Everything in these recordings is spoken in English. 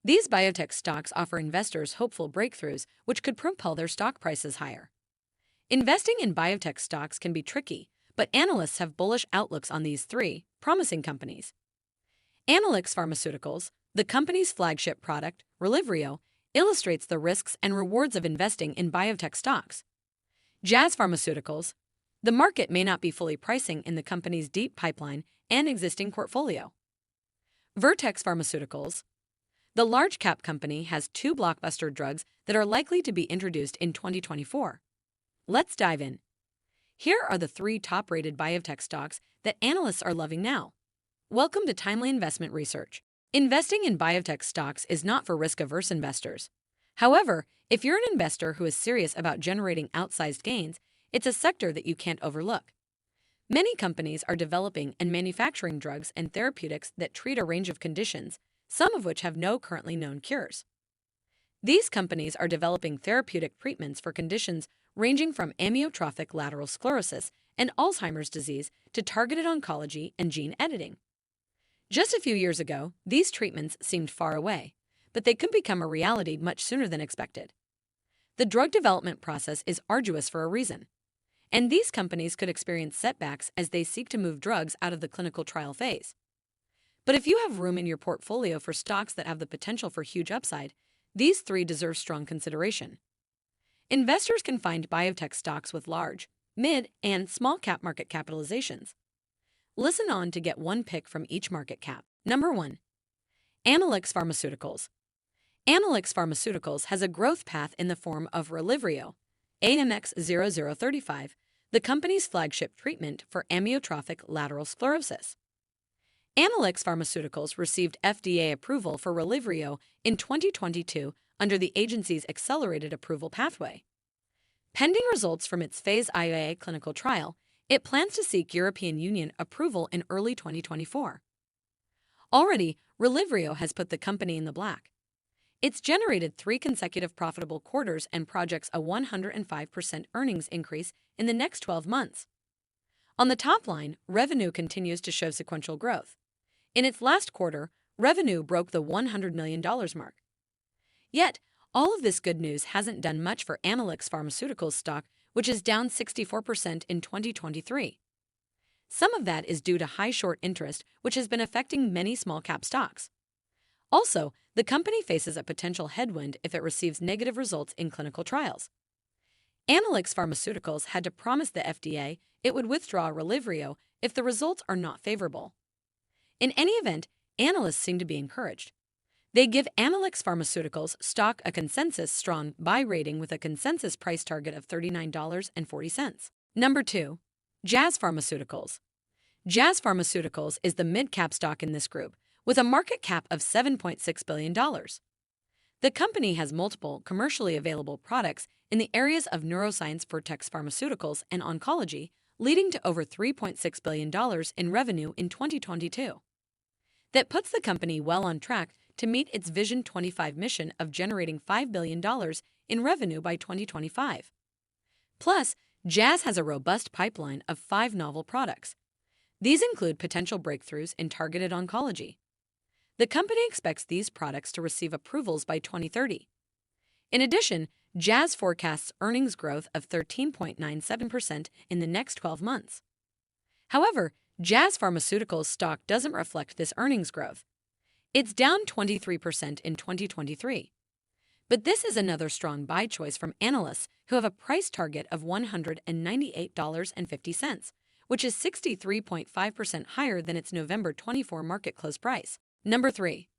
These biotech stocks offer investors hopeful breakthroughs, which could propel their stock prices higher. Investing in biotech stocks can be tricky, but analysts have bullish outlooks on these three promising companies. Analysts Pharmaceuticals, the company's flagship product, Relyvrio, illustrates the risks and rewards of investing in biotech stocks. Jazz Pharmaceuticals, the market may not be fully pricing in the company's deep pipeline and existing portfolio. Vertex Pharmaceuticals, the large-cap company has two blockbuster drugs that are likely to be introduced in 2024. Let's dive in. Here are the three top-rated biotech stocks that analysts are loving now. Welcome to Timely Investment Research. Investing in biotech stocks is not for risk-averse investors. However, if you're an investor who is serious about generating outsized gains, it's a sector that you can't overlook. Many companies are developing and manufacturing drugs and therapeutics that treat a range of conditions, some of which have no currently known cures. These companies are developing therapeutic treatments for conditions ranging from amyotrophic lateral sclerosis and Alzheimer's disease to targeted oncology and gene editing. Just a few years ago, these treatments seemed far away, but they could become a reality much sooner than expected. The drug development process is arduous for a reason, and these companies could experience setbacks as they seek to move drugs out of the clinical trial phase. But if you have room in your portfolio for stocks that have the potential for huge upside, these three deserve strong consideration. Investors can find biotech stocks with large, mid, and small cap market capitalizations. Listen on to get one pick from each market cap. Number 1. Analysts Pharmaceuticals. Analysts Pharmaceuticals has a growth path in the form of Relyvrio, AMX0035, the company's flagship treatment for amyotrophic lateral sclerosis. Analysts Pharmaceuticals received FDA approval for Relyvrio in 2022 under the agency's accelerated approval pathway. Pending results from its phase IA clinical trial, it plans to seek European Union approval in early 2024. Already, Relyvrio has put the company in the black. It's generated 3 consecutive profitable quarters and projects a 105% earnings increase in the next 12 months. On the top line, revenue continues to show sequential growth. In its last quarter, revenue broke the $100 million mark. Yet, all of this good news hasn't done much for Analysts Pharmaceuticals stock, which is down 64% in 2023. Some of that is due to high short interest, which has been affecting many small-cap stocks. Also, the company faces a potential headwind if it receives negative results in clinical trials. Analysts Pharmaceuticals had to promise the FDA it would withdraw Relyvrio if the results are not favorable. In any event, analysts seem to be encouraged. They give Analysts Pharmaceuticals stock a consensus strong buy rating with a consensus price target of $39.40. Number 2. Jazz Pharmaceuticals. Jazz Pharmaceuticals is the mid-cap stock in this group, with a market cap of $7.6 billion. The company has multiple commercially available products in the areas of neuroscience, Vertex Pharmaceuticals, and oncology, leading to over $3.6 billion in revenue in 2022. That puts the company well on track to meet its Vision 25 mission of generating $5 billion in revenue by 2025. Plus, Jazz has a robust pipeline of 5 novel products. These include potential breakthroughs in targeted oncology. The company expects these products to receive approvals by 2030. In addition, Jazz forecasts earnings growth of 13.97% in the next 12 months. However, Jazz Pharmaceuticals stock doesn't reflect this earnings growth. It's down 23% in 2023. But this is another strong buy choice from analysts who have a price target of $198.50, which is 63.5% higher than its November 24 market close price. Number 3.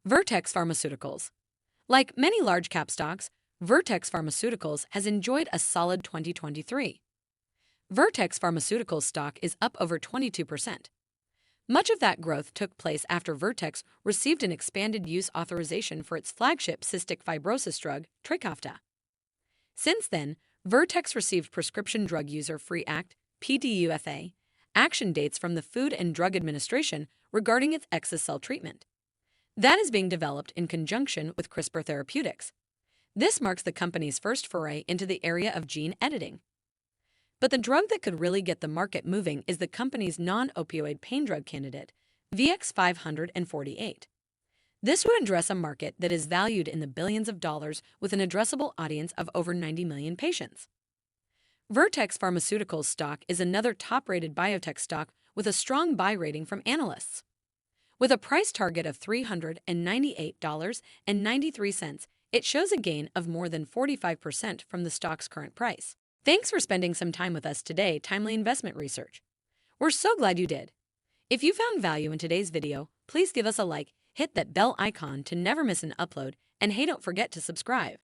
Vertex Pharmaceuticals. Like many large-cap stocks, Vertex Pharmaceuticals has enjoyed a solid 2023. Vertex Pharmaceuticals stock is up over 22%. Much of that growth took place after Vertex received an expanded use authorization for its flagship cystic fibrosis drug, Trikafta. Since then, Vertex received Prescription Drug User Free Act, PDUFA, action dates from the Food and Drug Administration regarding its exa-cel treatment. That is being developed in conjunction with CRISPR Therapeutics. This marks the company's first foray into the area of gene editing. But the drug that could really get the market moving is the company's non-opioid pain drug candidate, VX548. This would address a market that is valued in the billions of dollars with an addressable audience of over 90 million patients. Vertex Pharmaceuticals stock is another top-rated biotech stock with a strong buy rating from analysts. With a price target of $398.93, it shows a gain of more than 45% from the stock's current price. Thanks for spending some time with us today, Timely Investment Research. We're so glad you did. If you found value in today's video, please give us a like, hit that bell icon to never miss an upload, and hey, don't forget to subscribe.